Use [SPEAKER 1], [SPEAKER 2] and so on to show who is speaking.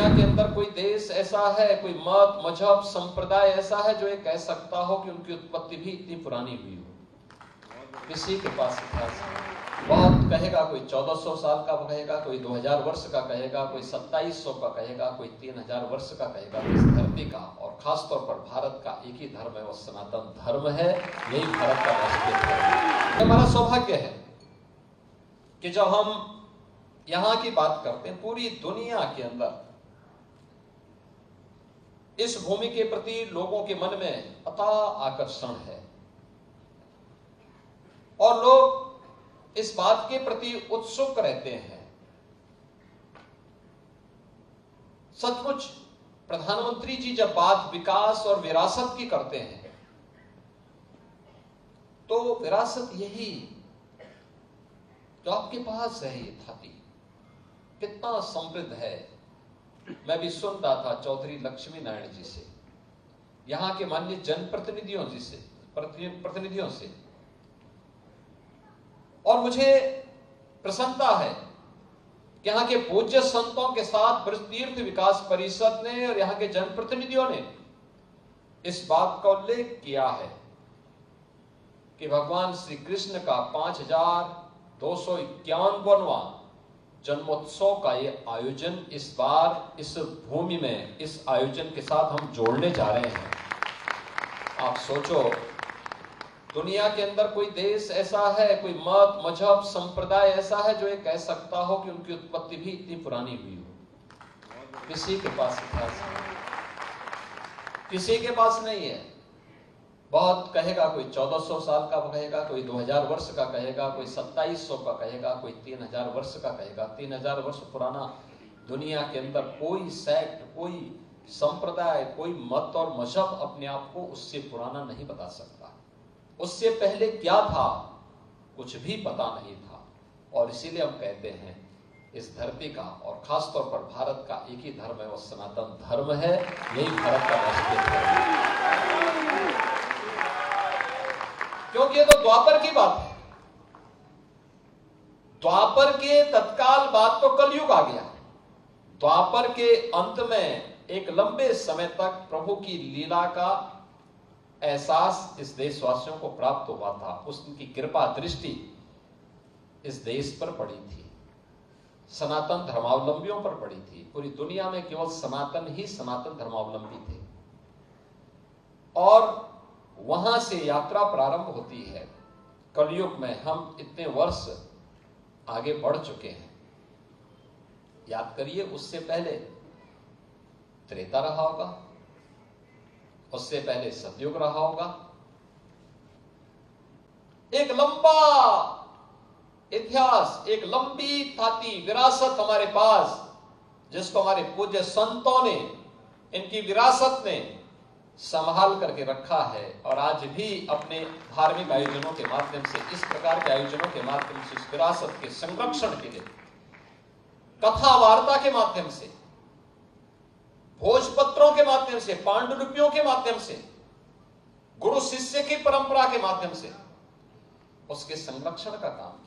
[SPEAKER 1] दुनिया के अंदर कोई देश ऐसा है, कोई मत, मजहब, संप्रदाय ऐसा है जो ये कह सकता हो कि उनकी उत्पत्ति भी इतनी पुरानी हुई हो? किसी के पास इतिहास नहीं। बहुत कहेगा, कोई 1400 साल का कहेगा, कोई 2000 वर्ष का कहेगा, कोई 2700 का कहेगा, कोई 3000 वर्ष का कहेगा। इस धरती का और खासतौर पर भारत का एक ही धर्म है, वो सनातन धर्म है। यही भारत का राष्ट्रीय धर्म है। हमारा सौभाग्य है कि जब हम यहां की बात करते हैं, पूरी दुनिया के अंदर इस भूमि के प्रति लोगों के मन में अथाह आकर्षण है और लोग इस बात के प्रति उत्सुक रहते हैं। सचमुच प्रधानमंत्री जी जब बात विकास और विरासत की करते हैं तो विरासत यही जो आपके पास है, ये धरती कितना समृद्ध है। मैं भी सुन रहा था चौधरी लक्ष्मी नारायण जी से, यहां के माननीय प्रतिनिधियों से, और मुझे प्रसन्नता है कि यहाँ के पूज्य संतों के साथ ब्रज तीर्थ विकास परिषद ने और यहाँ के जनप्रतिनिधियों ने इस बात का उल्लेख किया है कि भगवान श्री कृष्ण का 5251वां जन्मोत्सव का ये आयोजन इस बार इस भूमि में इस आयोजन के साथ हम जोड़ने जा रहे हैं। आप सोचो, दुनिया के अंदर कोई देश ऐसा है, कोई मत, मजहब, संप्रदाय ऐसा है जो ये कह सकता हो कि उनकी उत्पत्ति भी इतनी पुरानी हुई हो? किसी के पास इतिहास नहीं, किसी के पास नहीं है। बहुत कहेगा, कोई 1400 साल का कहेगा, कोई 2000 वर्ष का कहेगा, कोई 2700 का कहेगा, कोई 3000 वर्ष का कहेगा। 3000 वर्ष पुराना दुनिया के अंदर कोई सेक्ट, कोई संप्रदाय, कोई मत और मजहब अपने आप को उससे पुराना नहीं बता सकता। उससे पहले क्या था, कुछ भी पता नहीं था। और इसीलिए हम कहते हैं इस धरती का और खासतौर पर भारत का एक ही धर्म है, वो सनातन धर्म है। यही भारत का राष्ट्रीय धर्म है। क्योंकि ये तो द्वापर की बात है। द्वापर के तत्काल बाद तो कलयुग आ गया। द्वापर के अंत में एक लंबे समय तक प्रभु की लीला का एहसास इस देशवासियों को प्राप्त हुआ था। उसकी कृपा दृष्टि इस देश पर पड़ी थी, सनातन धर्मावलंबियों पर पड़ी थी। पूरी दुनिया में केवल सनातन ही सनातन धर्मावलंबी थे और वहां से यात्रा प्रारंभ होती है। कलयुग में हम इतने वर्ष आगे बढ़ चुके हैं। याद करिए, उससे पहले त्रेता रहा होगा, उससे पहले सतयुग रहा होगा। एक लंबा इतिहास, एक लंबी थाती विरासत हमारे पास, जिसको हमारे पूज्य संतों ने, इनकी विरासत ने संभाल करके रखा है। और आज भी अपने धार्मिक आयोजनों के माध्यम से, इस प्रकार के आयोजनों के माध्यम से इस विरासत के संरक्षण के लिए, कथा वार्ता के माध्यम से, भोजपत्रों के माध्यम से, पांडुलिपियों के माध्यम से, गुरु शिष्य की परंपरा के माध्यम से उसके संरक्षण का काम किया।